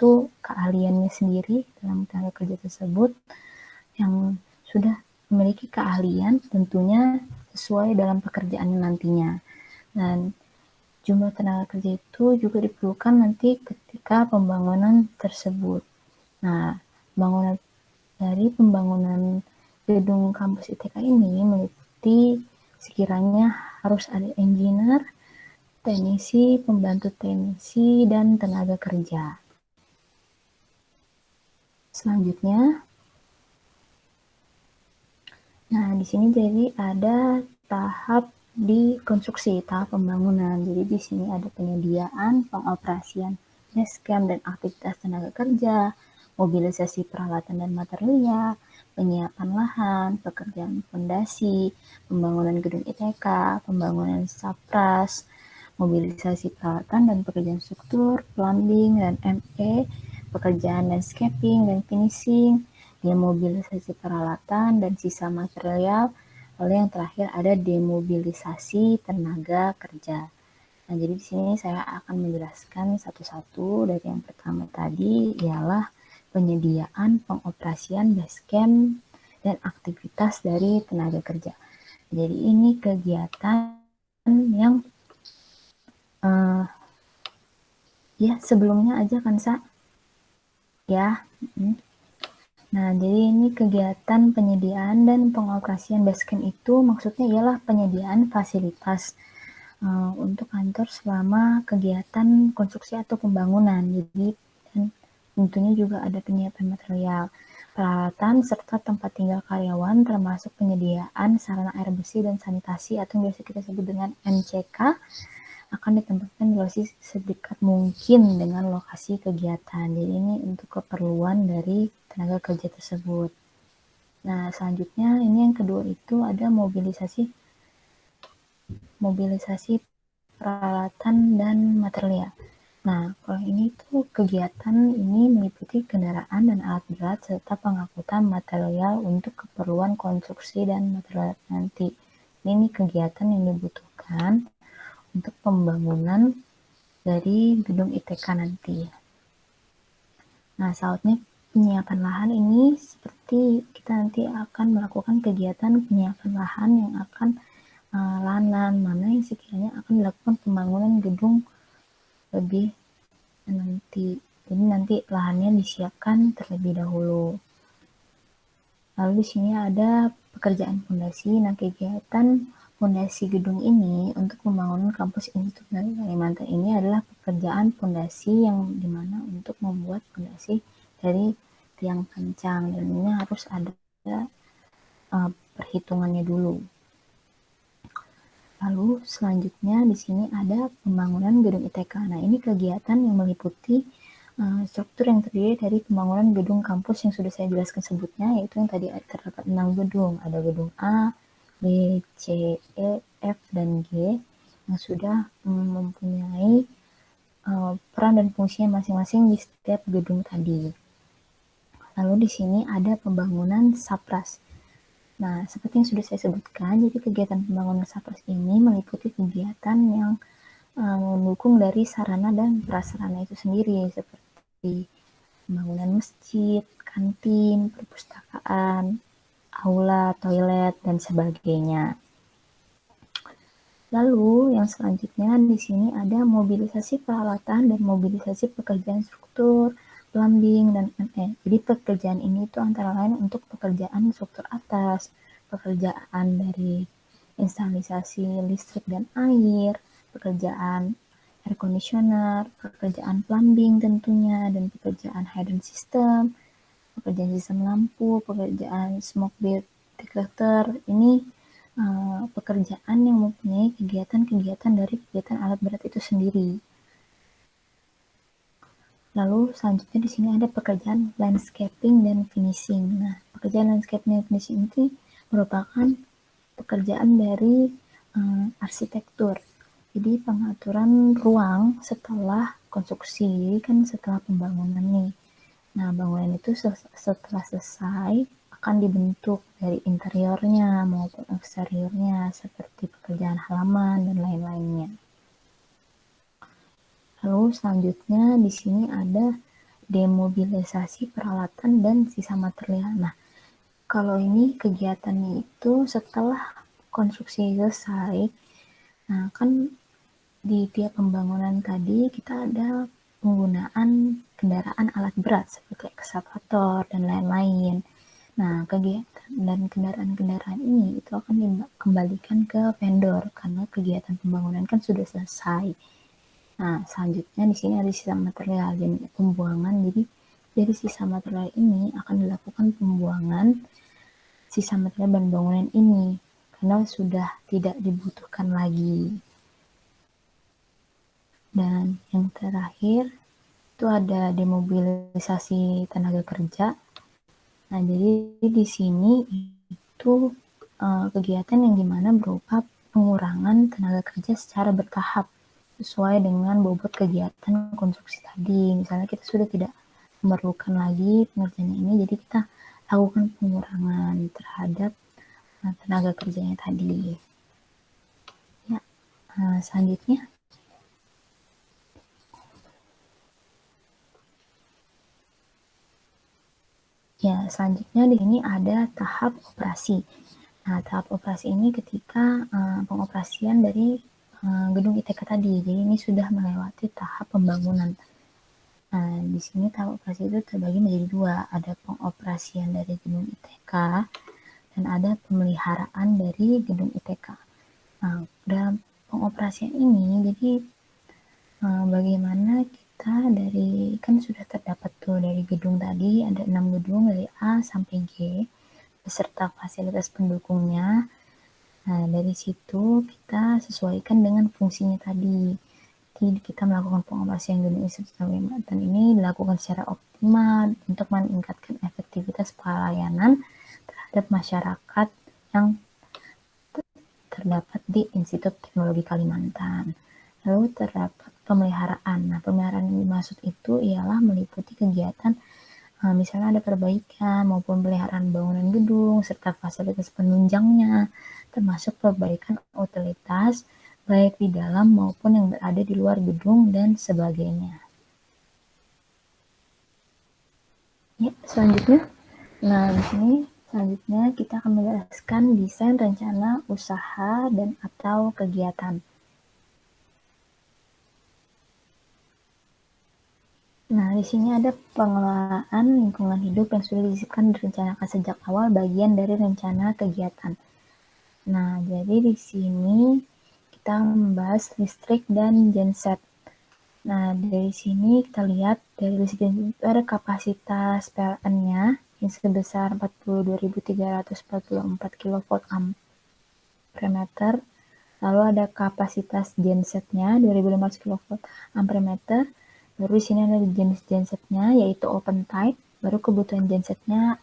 itu keahliannya sendiri dalam tenaga kerja tersebut yang sudah memiliki keahlian tentunya sesuai dalam pekerjaannya nantinya. Dan jumlah tenaga kerja itu juga diperlukan nanti ketika pembangunan tersebut. Nah, pembangunan gedung kampus ITK ini meliputi sekiranya harus ada engineer, teknisi, pembantu teknisi, dan tenaga kerja. Selanjutnya, nah di sini jadi ada tahap di konstruksi, tahap pembangunan. Jadi di sini ada penyediaan, pengoperasian basecamp dan aktivitas tenaga kerja, mobilisasi peralatan dan material, penyiapan lahan, pekerjaan fondasi, pembangunan gedung ITK, pembangunan sapras, mobilisasi peralatan dan pekerjaan struktur, plumbing dan ME, pekerjaan landscaping dan finishing, demobilisasi peralatan dan sisa material. Lalu yang terakhir ada demobilisasi tenaga kerja. Nah, jadi di sini saya akan menjelaskan satu-satu. Dari yang pertama tadi ialah penyediaan pengoperasian basecamp dan aktivitas dari tenaga kerja. Jadi ini kegiatan yang ya sebelumnya aja kan Sa? Ya. Nah, jadi ini kegiatan penyediaan dan pengoperasian basecamp itu maksudnya ialah penyediaan fasilitas untuk kantor selama kegiatan konstruksi atau pembangunan. Jadi dan tentunya juga ada penyiapan material, peralatan, serta tempat tinggal karyawan termasuk penyediaan sarana air bersih dan sanitasi atau yang biasa kita sebut dengan MCK akan ditempatkan di lokasi sedekat mungkin dengan lokasi kegiatan. Jadi ini untuk keperluan dari tenaga kerja tersebut. Nah, selanjutnya ini yang kedua itu ada mobilisasi peralatan dan material. Nah, kalau ini tuh kegiatan ini meliputi kendaraan dan alat berat serta pengangkutan material untuk keperluan konstruksi dan material nanti. Ini kegiatan yang dibutuhkan untuk pembangunan dari gedung ITK nanti. Nah, selanjutnya penyiapan lahan ini seperti kita nanti akan melakukan kegiatan penyiapan lahan yang akan lahan mana yang sekiranya akan dilakukan pembangunan gedung lebih nanti. Jadi nanti lahannya disiapkan terlebih dahulu. Lalu di sini ada pekerjaan fondasi. Nah, kegiatan fondasi gedung ini untuk pembangunan kampus Institut Negeri Kalimantan ini adalah pekerjaan fondasi yang dimana untuk membuat fondasi dari tiang pancang dan ini harus ada perhitungannya dulu. Lalu selanjutnya di sini ada pembangunan gedung ITK. Nah, ini kegiatan yang meliputi struktur yang terdiri dari pembangunan gedung kampus yang sudah saya jelaskan sebutnya, yaitu yang tadi terdapat 6 gedung. Ada gedung A, B, C, E, F, dan G yang sudah mempunyai peran dan fungsinya masing-masing di setiap gedung tadi. Lalu di sini ada pembangunan sapras. Nah, seperti yang sudah saya sebutkan, jadi kegiatan pembangunan sapras ini meliputi kegiatan yang mendukung dari sarana dan prasarana itu sendiri, seperti pembangunan masjid, kantin, perpustakaan, aula, toilet, dan sebagainya. Lalu yang selanjutnya di sini ada mobilisasi peralatan dan mobilisasi pekerjaan struktur, plumbing, dan ME. Jadi pekerjaan ini itu antara lain untuk pekerjaan struktur atas, pekerjaan dari instalisasi listrik dan air, pekerjaan air conditioner, pekerjaan plumbing tentunya, dan pekerjaan hydrant system, pekerjaan sistem lampu, pekerjaan smoke detector. Ini pekerjaan yang mempunyai kegiatan-kegiatan dari kegiatan alat berat itu sendiri. Lalu selanjutnya di sini ada pekerjaan landscaping dan finishing. Nah, pekerjaan landscaping dan finishing itu merupakan pekerjaan dari arsitektur. Jadi pengaturan ruang setelah konstruksi, jadi kan setelah pembangunan nih. Nah, bangunan itu setelah selesai akan dibentuk dari interiornya maupun eksteriornya seperti pekerjaan halaman dan lain-lainnya. Lalu selanjutnya di sini ada demobilisasi peralatan dan sisa material. Nah, kalau ini kegiatannya itu setelah konstruksi selesai, nah kan di tiap pembangunan tadi kita ada penggunaan kendaraan alat berat seperti ekskavator dan lain-lain. Nah, kegiatan dan kendaraan-kendaraan ini itu akan dikembalikan ke vendor karena kegiatan pembangunan kan sudah selesai. Nah, selanjutnya di sini ada sisa material dan pembuangan. Jadi dari sisa material ini akan dilakukan pembuangan sisa material dan bangunan ini karena sudah tidak dibutuhkan lagi. Dan yang terakhir itu ada demobilisasi tenaga kerja. Nah, jadi di sini itu kegiatan yang dimana berupa pengurangan tenaga kerja secara bertahap sesuai dengan bobot kegiatan konstruksi tadi. Misalnya kita sudah tidak memerlukan lagi pengerjaan ini, jadi kita lakukan pengurangan terhadap tenaga kerjanya tadi. Ya, selanjutnya. Ya, selanjutnya di sini ada tahap operasi. Nah, tahap operasi ini ketika pengoperasian dari gedung ITK tadi. Jadi ini sudah melewati tahap pembangunan. Nah, di sini tahap operasi itu terbagi menjadi dua. Ada pengoperasian dari gedung ITK dan ada pemeliharaan dari gedung ITK. Nah, dalam pengoperasian ini, jadi bagaimana kita dari, kan sudah terdapat tuh dari gedung tadi, ada 6 gedung dari A sampai G, beserta fasilitas pendukungnya. Nah, dari situ kita sesuaikan dengan fungsinya tadi. Jadi kita melakukan pengoperasian gedung dan ini dilakukan secara optimal untuk meningkatkan efektivitas pelayanan terhadap masyarakat yang terdapat di Institut Teknologi Kalimantan. Lalu terdapat pemeliharaan. Nah, pemeliharaan yang dimaksud itu ialah meliputi kegiatan misalnya ada perbaikan maupun pemeliharaan bangunan gedung serta fasilitas penunjangnya, termasuk perbaikan utilitas baik di dalam maupun yang berada di luar gedung dan sebagainya. Ya, selanjutnya. Nah, di sini selanjutnya kita akan menjelaskan desain rencana usaha dan atau kegiatan. Nah, di sini ada pengelolaan lingkungan hidup yang sudah disisipkan direncanakan sejak awal bagian dari rencana kegiatan. Nah, jadi di sini kita membahas listrik dan genset. Nah, dari sini kita lihat dari listrik itu ada kapasitas PLN-nya yang sebesar 42.344 kV ampere meter. Lalu ada kapasitas gensetnya 2.500 kV ampere meter. Baru di sini ada jenis gensetnya yaitu open type. Baru kebutuhan gensetnya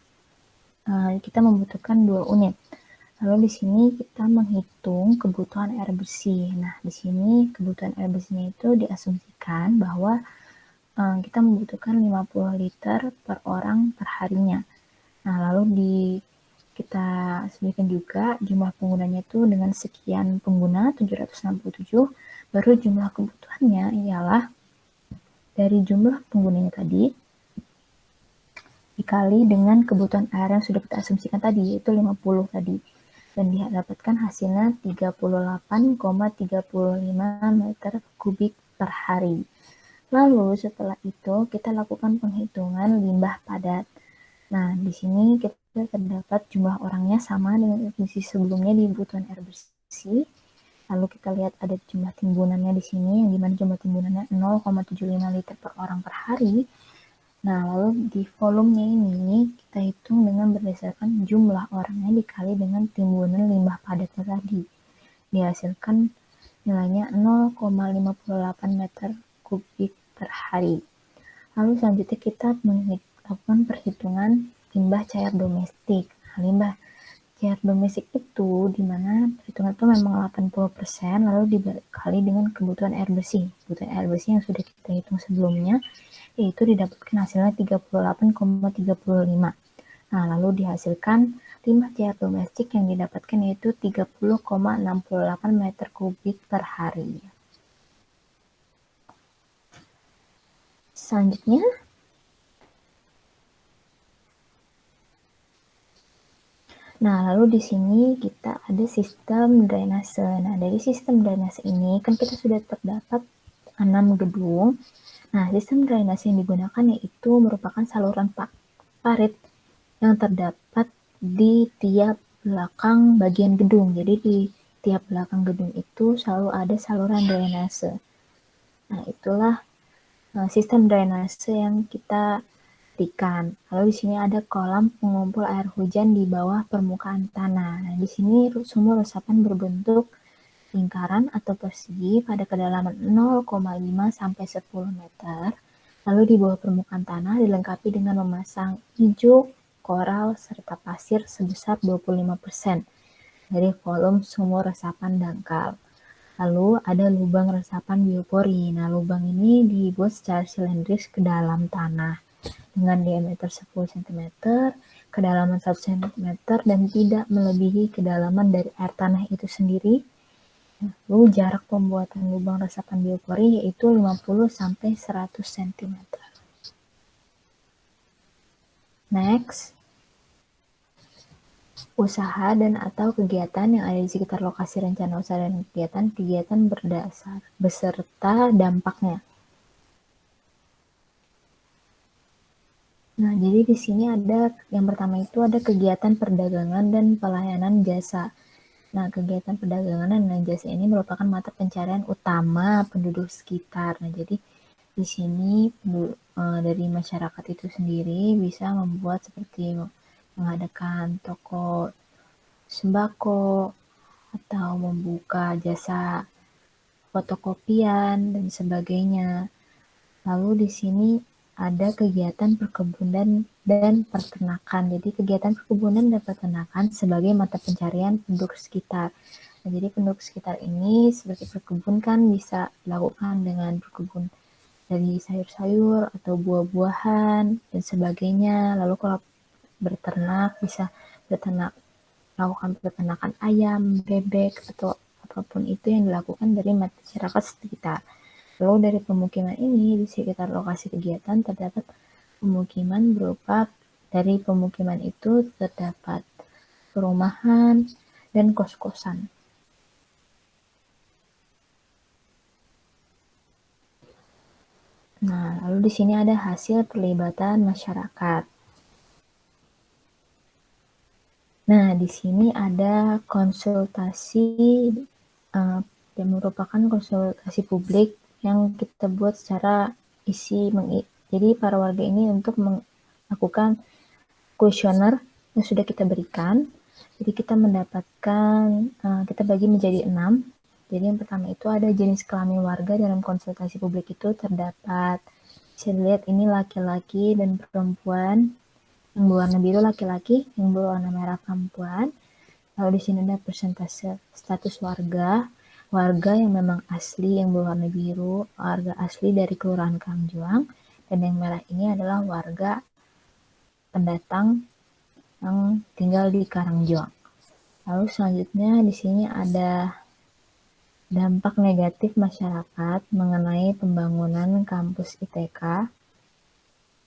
kita membutuhkan 2 unit. Lalu di sini kita menghitung kebutuhan air bersih. Nah, di sini kebutuhan air bersihnya itu diasumsikan bahwa kita membutuhkan 50 liter per orang per harinya. Nah, lalu kita sebutkan juga jumlah penggunanya itu dengan sekian pengguna 767, baru jumlah kebutuhannya ialah dari jumlah penggunanya tadi dikali dengan kebutuhan air yang sudah kita asumsikan tadi, yaitu 50 tadi. Dan didapatkan hasilnya 38,35 meter kubik per hari. Lalu setelah itu kita lakukan penghitungan limbah padat. Nah, di sini kita terdapat jumlah orangnya sama dengan definisi sebelumnya di kebutuhan air bersih. Lalu kita lihat ada jumlah timbunannya di sini, yang dimana jumlah timbunannya 0,75 liter per orang per hari. Nah, lalu di volumenya ini kita hitung dengan berdasarkan jumlah orangnya dikali dengan timbunan limbah padatnya tadi. Dihasilkan nilainya 0,58 meter kubik per hari. Lalu selanjutnya kita melakukan perhitungan limbah cair domestik. Nah, limbah cair domestik itu dimana perhitungan itu memang 80% lalu dikali dengan kebutuhan air bersih. Kebutuhan air bersih yang sudah kita hitung sebelumnya yaitu didapatkan hasilnya 38,35. Nah, lalu dihasilkan limbah cair domestik yang didapatkan yaitu 30,68 meter kubik per hari. Selanjutnya, Nah, lalu di sini kita ada sistem drainase. Nah, dari sistem drainase ini kan kita sudah terdapat 6 gedung. Nah, sistem drainase yang digunakan yaitu merupakan saluran parit yang terdapat di tiap belakang bagian gedung. Jadi di tiap belakang gedung itu selalu ada saluran drainase. Nah, itulah sistem drainase yang kita berikan. Lalu di sini ada kolam pengumpul air hujan di bawah permukaan tanah. Nah, di sini sumur resapan berbentuk lingkaran atau persegi pada kedalaman 0,5 sampai 10 meter. Lalu di bawah permukaan tanah dilengkapi dengan memasang ijuk, koral, serta pasir sebesar 25% dari volume sumur resapan dangkal. Lalu ada lubang resapan biopori. Nah, lubang ini dibuat secara silindris ke dalam tanah dengan diameter 10 cm, kedalaman 1 cm, dan tidak melebihi kedalaman dari air tanah itu sendiri. Lalu jarak pembuatan lubang resapan biopori yaitu 50 sampai 100 cm. Next, usaha dan atau kegiatan yang ada di sekitar lokasi rencana usaha dan kegiatan berdasar beserta dampaknya. Nah, jadi di sini ada yang pertama itu ada kegiatan perdagangan dan pelayanan jasa. Nah, kegiatan perdagangan dan jasa ini merupakan mata pencarian utama penduduk sekitar. Nah, jadi di sini dari masyarakat itu sendiri bisa membuat seperti mengadakan toko sembako atau membuka jasa fotokopian dan sebagainya. Lalu di sini ada kegiatan perkebunan dan peternakan. Jadi kegiatan perkebunan dan peternakan sebagai mata pencarian penduduk sekitar. Nah, jadi penduduk sekitar ini seperti berkebun kan bisa dilakukan dengan berkebun dari sayur-sayur atau buah-buahan dan sebagainya. Lalu kalau berternak bisa melakukan peternakan ayam, bebek, atau apapun itu yang dilakukan dari masyarakat sekitar. Lalu dari pemukiman ini, di sekitar lokasi kegiatan terdapat pemukiman berupa dari pemukiman itu terdapat perumahan dan kos-kosan. Nah, lalu di sini ada hasil perlibatan masyarakat. Nah, di sini ada konsultasi yang merupakan konsultasi publik yang kita buat secara jadi para warga ini untuk melakukan kuesioner yang sudah kita berikan. Jadi kita mendapatkan, kita bagi menjadi 6. Jadi yang pertama itu ada jenis kelamin warga dalam konsultasi publik itu terdapat, bisa dilihat ini laki-laki dan perempuan. Yang berwarna biru laki-laki, yang berwarna merah perempuan. Lalu di sini ada persentase status warga yang memang asli yang berwarna biru, warga asli dari Kelurahan Karangjuang, dan yang merah ini adalah warga pendatang yang tinggal di Karangjuang. Lalu selanjutnya di sini ada dampak negatif masyarakat mengenai pembangunan kampus ITK.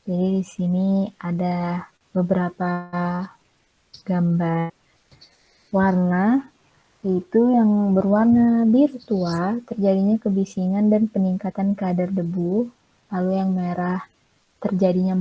Jadi di sini ada beberapa gambar warna, yaitu yang berwarna biru tua terjadinya kebisingan dan peningkatan kadar debu, lalu yang merah terjadinya